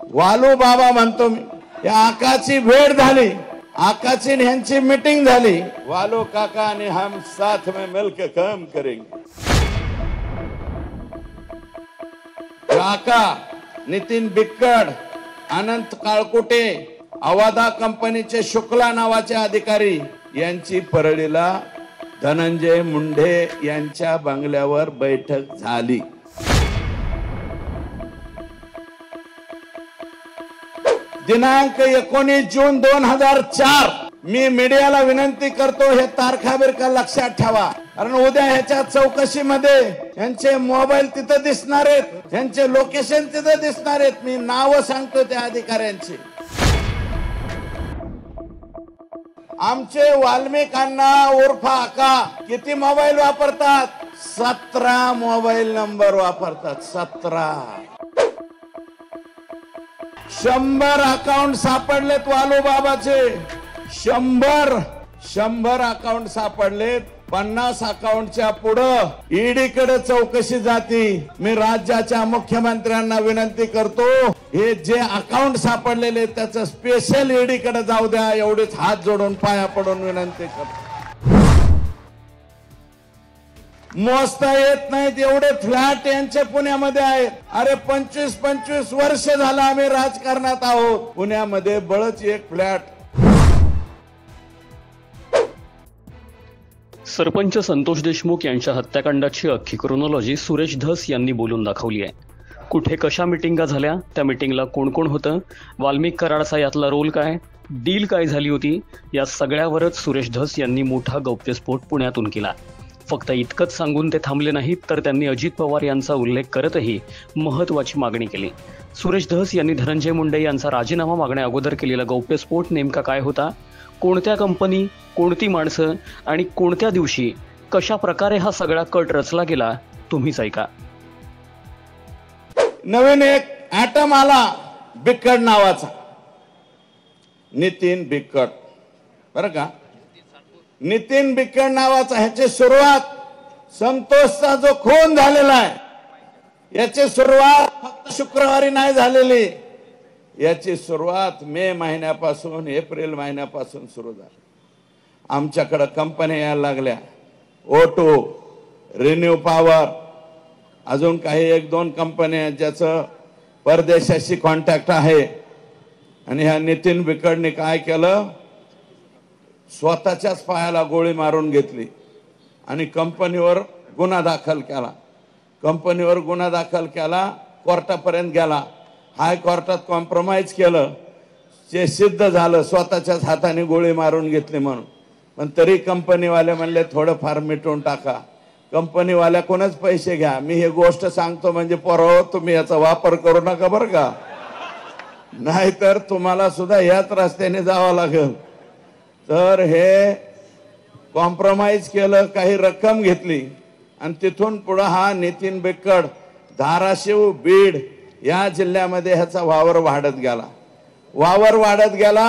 वालू बाबा म्हणतो मी, या आकाची भेट झाली, आकाची यांची मीटिंग झाली। वालू काका आणि हम साथ में मिलकर काम करेंगे। काका नितीन बिक्कड, अनंत काळकुटे, अवादा कंपनीचे शुक्ला नावाचे अधिकारी यांची परळीला धनंजय मुंडे यांच्या बंगल्यावर बैठक झाली। दिनांक 19 जून 2004 मी मीडियाला विनंती करतो, हे तारखा बिरखा लक्षात ठेवा, कारण उद्या ह्याच्या चौकशीमध्ये यांचे मोबाईल तिथे दिसणार आहेत, यांचे लोकेशन तिथे दिसणार आहेत। मी नाव सांगतो त्या अधिकाऱ्यांची। आमचे वाल्मिकांना उर्फ आका किती मोबाईल वापरतात? 17 मोबाईल नंबर वापरतात। 17 100 अकाउंट सापडलेत वालू बाबाचे। 100 अकाउंट सापडलेत। 50 अकाउंटच्या पुढं ईडी कडे चौकशी जाती। मी राज्याच्या मुख्यमंत्र्यांना विनंती करतो, हे जे अकाउंट सापडलेले त्याचं स्पेशल ईडी कडे जाऊ द्या, एवढेच हात जोडून पाया पडून विनंती करतो। मोजता येत नाहीत एवढे फ्लॅट यांचे पुण्यामध्ये आहेत। अरे 25 वर्ष झालं आम्ही राजकारणात आहोत, पुण्यामध्ये बळच एक फ्लॅट। सरपंच संतोष देशमुख यांच्या हत्याकांडाची अख्खी क्रोनॉलॉजी सुरेश धस यांनी बोलून दाखवली आहे। कुठे कशा मिटिंगा झाल्या, त्या मिटिंगला कोण कोण होतं, वाल्मिक कराडचा यातला रोल काय, डील काय झाली होती, या सगळ्यावरच सुरेश धस यांनी मोठा गौप्यस्फोट पुण्यातून केला। फक्त इतकंच सांगून ते थांबले नाहीत, तर त्यांनी अजित पवार यांचा उल्लेख करतही महत्त्वाची मागणी केली। सुरेश धस यांनी धनंजय मुंडे यांचा राजीनामा मागण्या अगोदर केलेला गौप्यस्फोट नेमका काय होता, कोणत्या कंपनी, कोणती माणसं आणि कोणत्या दिवशी कशा प्रकारे हा सगळा कट रचला गेला, तुम्हीच ऐका। नवीन एक ॲटम आला बिक्कड नावाचा, नितीन बिक्कड, बरं का, नितीन बिक्कड नावाचा। ह्याची सुरुवात संतोषचा जो खून झालेला आहे, याची सुरुवात फक्त शुक्रवारी नाही झालेली, याची सुरुवात मे महिन्यापासून, एप्रिल महिन्यापासून सुरू झाली। आमच्याकडे कंपन्या यायला लागल्या, ओटो, रिन्यू पॉवर, अजून काही 1-2 कंपन्या ज्याचं परदेशाशी कॉन्टॅक्ट आहे। आणि ह्या नितीन बिक्कडने काय केलं, स्वतःच्याच पायाला गोळी मारून घेतली आणि कंपनीवर गुन्हा दाखल केला। कंपनीवर गुन्हा दाखल केला, कोर्टापर्यंत गेला, हायकोर्टात कॉम्प्रोमाइज केलं, जे सिद्ध झालं स्वतःच्याच हाताने गोळी मारून घेतली म्हणून। पण तरी कंपनीवाले म्हणले थोडंफार मिटवून टाका। कंपनीवाल्याकडूनच पैसे घ्या। मी हे गोष्ट सांगतो म्हणजे पोरांनो, तुम्ही याचा वापर करू नका बरं का, नाहीतर तुम्हाला सुद्धा याच रस्त्याने जावं लागेल। तर हे कॉम्प्रोमाइज केलं, काही रक्कम घेतली आणि तिथून पुढे हा नितीन बिक्कड धाराशिव, बीड या जिल्ह्यामध्ये ह्याचा वावर वाढत गेला।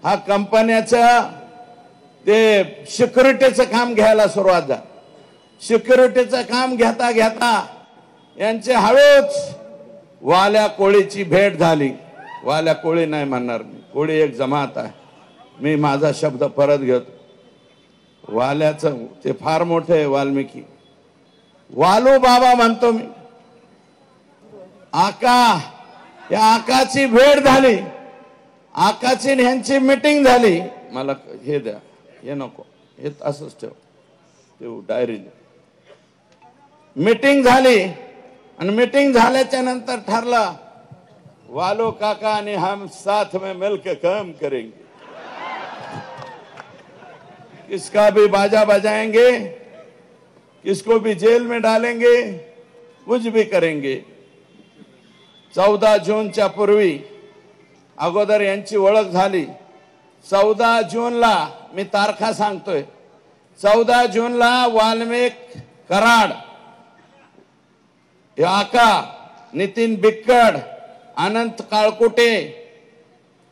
हा कंपन्याचं ते सिक्युरिटीचं काम घ्यायला सुरुवात झाली। सिक्युरिटीचं काम घेता घेता यांचे हळूच वाल्या कोळीची भेट झाली। वाल्या कोळी नाही म्हणणार मी, कोळी एक जमात आहे, मी माझा शब्द परत घेतो। वाल्याचं ते फार मोठे आहे वाल्मिकी। वालू बाबा म्हणतो मी, आका, या आकाची भेट झाली, आकाची यांची मीटिंग झाली। मला हे द्या, हे नको, हे असंच ठेव, ते डायरी। मीटिंग झाली आणि मीटिंग झाल्याच्या नंतर ठरलं, वालू काका आणि हम साथ में मिलकर काम करेंगे, किसका भी बाजा बजाएंगे, किसको भी जेल में डालेंगे, कुछ भी करेंगे। 14 जूनच्या पूर्वी अगोदर यांची ओळख झाली। 14 जूनला, मी तारखा सांगतोय, 14 जूनला वाल्मिक कराड, आका, नितीन बिक्कड, अनंत काळकुटे,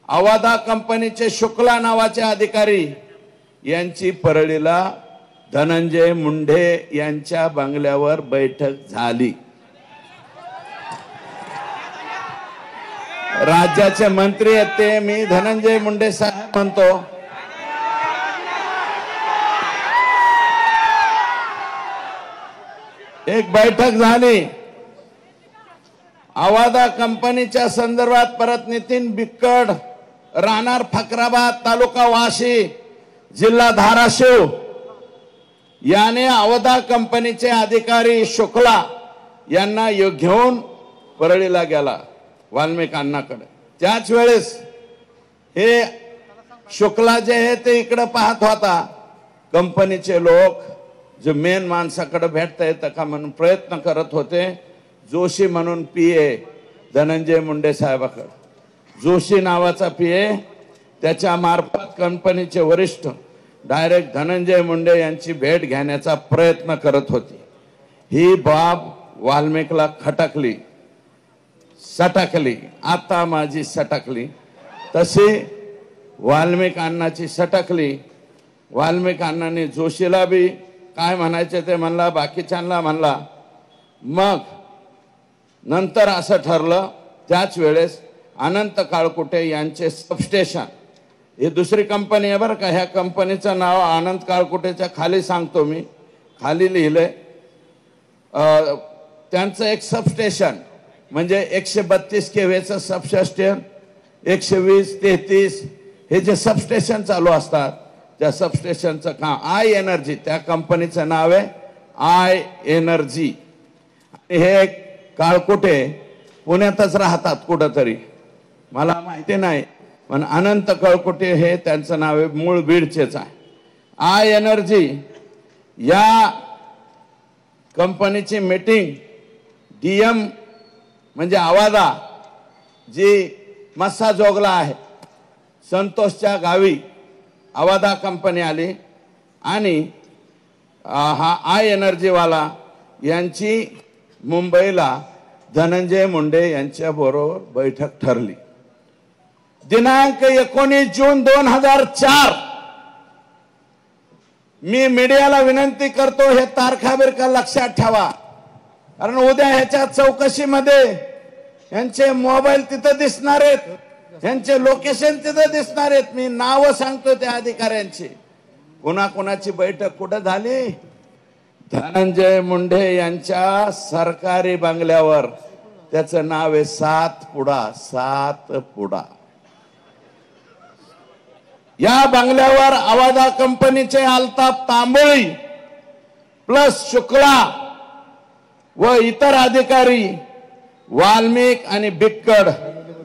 अवादा कंपनीचे शुक्ला नावाचे अधिकारी यांची परळीला धनंजय मुंडे यांच्या बंगल्यावर बैठक झाली। राज्याचे मंत्री आहेत ते मी धनंजय मुंडे साहेब म्हणतो. एक बैठक झाली आवादा कंपनीच्या संदर्भात. परत नितीन बिक्कड, राहणार फकराबाद, तालुका वाशी, जिल्हा धाराशिव याने आवादा कंपनीचे अधिकारी शुक्ला यांना घेऊन परळीला गेला वाल्मिक अण्णाकडे. त्याच वेळेस हे शुक्ला जे आहे ते इकडे पाहत होता. कंपनीचे लोक जे मेन माणसाकडे भेटता येतं का म्हणून प्रयत्न करत होते. जोशी म्हणून पीए धनंजय मुंडे साहेबाकडे, जोशी नावाचा पीए, त्याच्या मार्फत कंपनीचे वरिष्ठ डायरेक्ट धनंजय मुंडे यांची भेट घेण्याचा प्रयत्न करत होती. ही बाब वाल्मिकला खटकली, सटकली. आता माझी सटकली तशी वाल्मिक अण्णाची सटकली. वाल्मिक अण्णांनी जोशीला बी काय म्हणायचे ते म्हणला, बाकीच्यांना म्हणला. मग नंतर असं ठरलं. त्याच वेळेस अनंत काळकुटे यांचे सबस्टेशन, ही दुसरी कंपनी आहे बरं का, ह्या कंपनीचं नाव अनंत काळकुटेच्या खाली सांगतो मी, खाली लिहिलंय. त्यांचं एक सबस्टेशन म्हणजे 132 केव्हीचं सबस्टेशन, 120, 33 हे जे सबस्टेशन चालू असतात त्या सबस्टेशनचं काम आय एनर्जी, त्या कंपनीचं नाव आहे आय एनर्जी. हे काळकुटे पुण्यातच राहतात कुठंतरी, मला माहिती नाही, पण अनंत काळकुटे हे त्यांचं नाव आहे, मूळ बीडचेच आहे. आय एनर्जी या कंपनीची मीटिंग डीएम म्हणजे आवादा जी मस्साजोगला आहे, संतोषच्या गावी आवादा कंपनी आली आणि हा आय एनर्जीवाला यांची मुंबईला धनंजय मुंडे यांच्या बरोबर बैठक ठरली. दिनांक 19 जून 2004. मी मीडियाला विनंती करतो हे तारखा बिरखा लक्षात ठेवा, कारण उद्या ह्याच्या चौकशीमध्ये यांचे मोबाईल तिथं दिसणार आहेत, यांचे लोकेशन तिथं दिसणार आहेत. मी नाव सांगतो त्या अधिकाऱ्यांची. कुणाकुणाची बैठक कुठं झाली? धनंजय मुंडे यांच्या सरकारी बंगल्यावर. त्याचं नाव आहे सातपुडा. सातपुडा या बंगल्यावर आवादा कंपनीचे अल्ताफ तांबोळी प्लस शुक्ला व इतर अधिकारी वाल्मिक आणि बिक्कड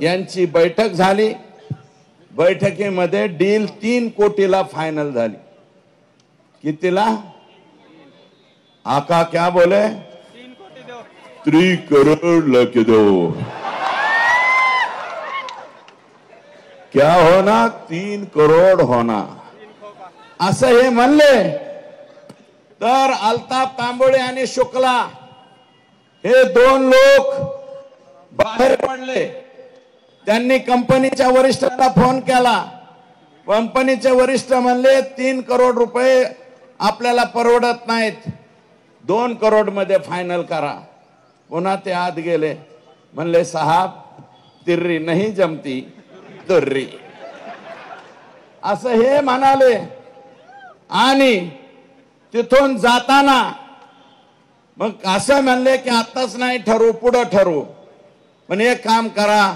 यांची बैठक झाली. बैठकीमध्ये डील 3 कोटीला फायनल झाली. कितीला? आका क्या बोले? 3 करोड़ लग दो. क्या होना? 3 करोड़ होना असं हे म्हणले. तर अल्ताफ तांबोळे आणि शुक्ला हे 2 लोक बाहेर पडले. त्यांनी कंपनीच्या वरिष्ठांना फोन केला. कंपनीचे वरिष्ठ म्हणले 3 करोड रुपये आपल्याला परवडत नाहीत, 2 करोड मध्ये फायनल करा. पुन्हा ते आत गेले, म्हणले साहब तिर्री नाही जमती तुर्री, असं हे म्हणाले. आणि तिथून जाताना मग असं म्हणले की आताच नाही ठरवू, पुढं ठरवू. पण एक काम करा,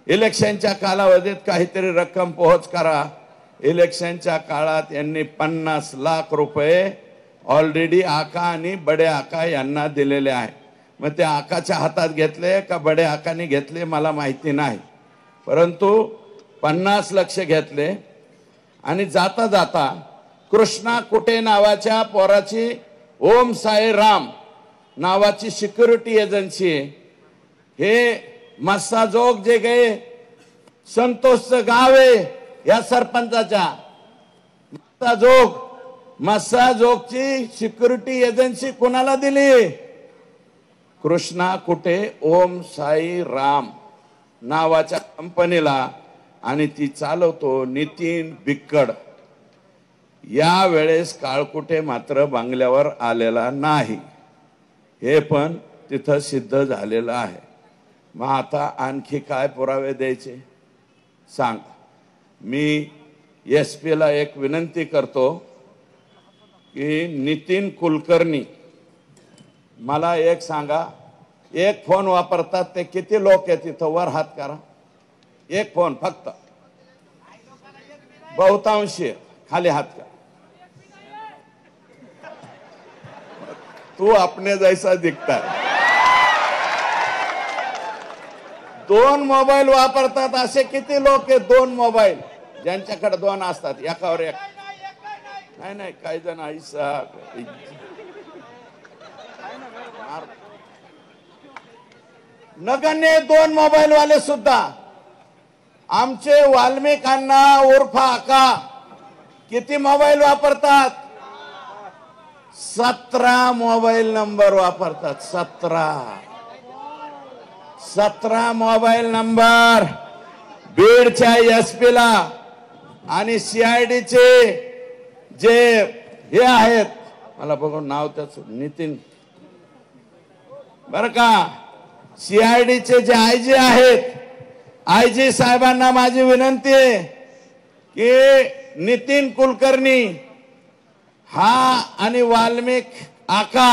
इलेक्शनच्या कालावधीत काहीतरी रक्कम पोहोच करा. इलेक्शनच्या काळात यांनी 50 लाख रुपये ऑलरेडी आका आणि बडे आका यांना दिलेले आहे. मग ते आकाच्या हातात घेतले का बडे आकाने घेतले मला माहिती नाही, परंतु 50 लाख घेतले. आणि जाता जाता कृष्णा कुटे नावाच्या पोराची ओम साई राम नावाची सिक्युरिटी एजन्सी आहे. हे मस्साजोग जे गए संतोषचं गाव आहे या सरपंचाच्या. मस्साजोगची सिक्युरिटी एजन्सी कोणाला दिली? कृष्णा कुटे ओम साई राम नावाच्या कंपनीला. आणि ती चालवतो नितीन बिक्कड. या वेळेस काळकुटे मात्र बंगल्यावर आलेला नाही, हे पण तिथं सिद्ध झालेलं आहे. मग आता आणखी काय पुरावे द्यायचे सांग. मी SP ला एक विनंती करतो की नितीन कुलकर्णी, मला एक सांगा, एक फोन वापरतात ते किती लोक आहेत इथं? वर हात करा. एक फोन फक्त, बहुतांशी खाली हात करा. तू अपने जैसा दिखता है. 2 मोबाईल वापरतात असे किती लोक आहेत? 2 मोबाईल ज्यांच्याकडे 2 असतात, एकावर एक. नाही काही जण ऐसा नगण्य 2 मोबाईल वाले सुद्धा. आमचे वाल्मिकांना उर्फ आका किती मोबाईल वापरतात? 17 मोबाईल नंबर वापरतात. 17 मोबाईल नंबर बीडच्या SP ला आणि CIDचे जे हे आहेत, मला बघून नाव त्याच नितीन बर का, CIDचे जे IG आहेत, IG साहेबांना माझी विनंती आहे की नितीन कुलकर्णी हा आणि वाल्मिक आका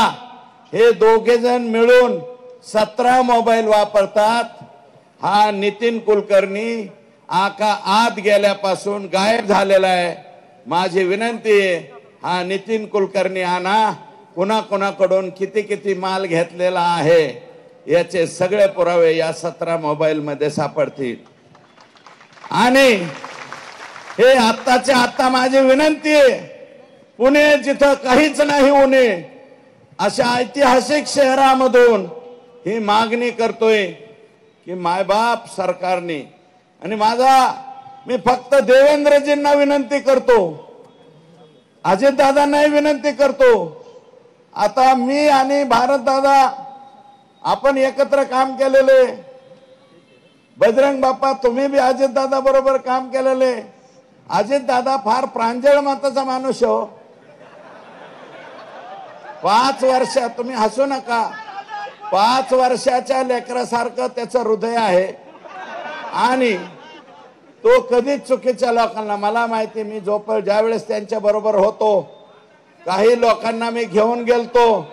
हे दोघे जण मिळून 17 मोबाईल वापरतात. हा नितीन कुलकर्णी आका आत गेल्यापासून गायब झालेला आहे. माझी विनंती आहे, हा नितीन कुलकर्णी आणा. कुणाकुणाकडून किती किती माल घेतलेला आहे याचे सगळे पुरावे या 17 मोबाईल मध्ये सापडतील. आणि हे आत्ताच्या आत्ता माझी विनंती आहे, पुणे जिथं काहीच नाही उणे अशा ऐतिहासिक शहरामधून ही मागणी करतोय की मायबाप सरकारने, आणि मी फक्त देवेंद्रजींना विनंती करतो, अजितदादांनाही विनंती करतो. आता मी आणि भारतदादा आपण एकत्र काम केलेले, बजरंग बाप्पा तुम्ही बी अजितदादा बरोबर काम केलेले. अजितदादा फार प्रांजळ मताचा माणूस हो. 5 वर्ष, तुम्ही हसू नका, 5 वर्षाच्या लेकरासारखं त्याचं हृदय आहे. आणि तो कधीच चुकीच्या लोकांना, मला माहिती, मी ज्यावेळेस त्यांच्या बरोबर होतो, काही लोकांना मी घेऊन गेलतो,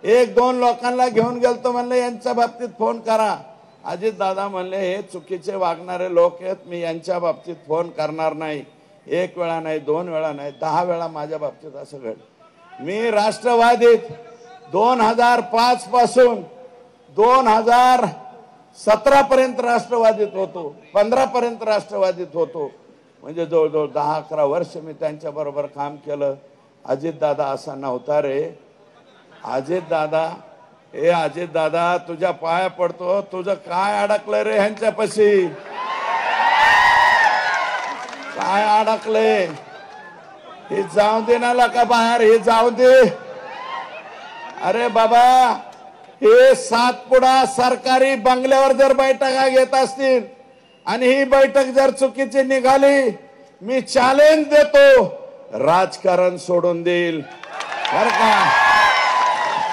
1-2 लोकांना घेऊन गेलतो, म्हणले यांच्या बाबतीत फोन करा. अजित दादा म्हणले हे चुकीचे वागणारे लोक आहेत, मी यांच्या बाबतीत फोन करणार नाही. 1 वेळा नाही, 2 वेळा नाही, 10 वेळा माझ्या बाबतीत असं घडलं. मी राष्ट्रवादीत 2005 पासून 2017 पर्यंत राष्ट्रवादीत होतो, 15 पर्यंत राष्ट्रवादीत होतो. म्हणजे जवळजवळ 10-11 वर्ष मी त्यांच्या बरोबर काम केलं. अजितदादा असा नव्हता रे. अजितदादा तुझ्या पाया पडतो, तुझं काय अडकलंय रे ह्यांच्यापाशी? काय अडकलंय? हे जाऊ दे ना का बाहेर, हे जाऊ दे. अरे बाबा, हे सातपुडा सरकारी बंगल्यावर जर बैठका घेत असतील आणि ही बैठक जर चुकीची निघाली, मी चॅलेंज देतो, राजकारण सोडून देईल बर का.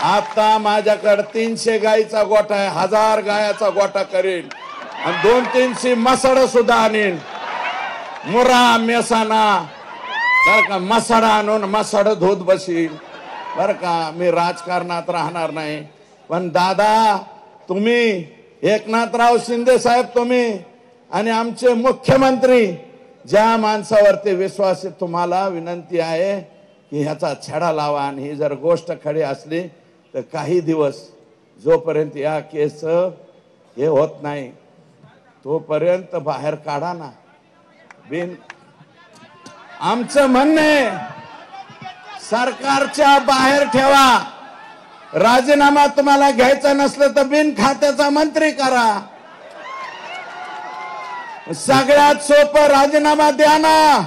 आता माझ्याकडे 300 गायीचा गोठा आहे, 1000 गायाचा गोठा करीन आणि 200-300 मसड सुद्धा आणीन. मुरा मेसाना बर का, मसड आणून मसड धूत बसील बर का. मी राजकारणात राहणार नाही. पण दादा, तुम्ही एकनाथराव शिंदे साहेब, तुम्ही आणि आमचे मुख्यमंत्री, ज्या माणसावरती विश्वास आहे, तुम्हाला विनंती आहे की ह्याचा छडा लावा. आणि ही जर गोष्ट खरी असली तर काही दिवस जोपर्यंत या केस हे होत नाही तोपर्यंत बाहेर काढा ना. आमचं म्हणणं आहे, सरकारच्या बाहेर ठेवा. राजीनामा तुम्हाला घ्यायचा नसलं तर बिन खात्याचा मंत्री करा. सगळ्यात सोपं राजीनामा द्या ना.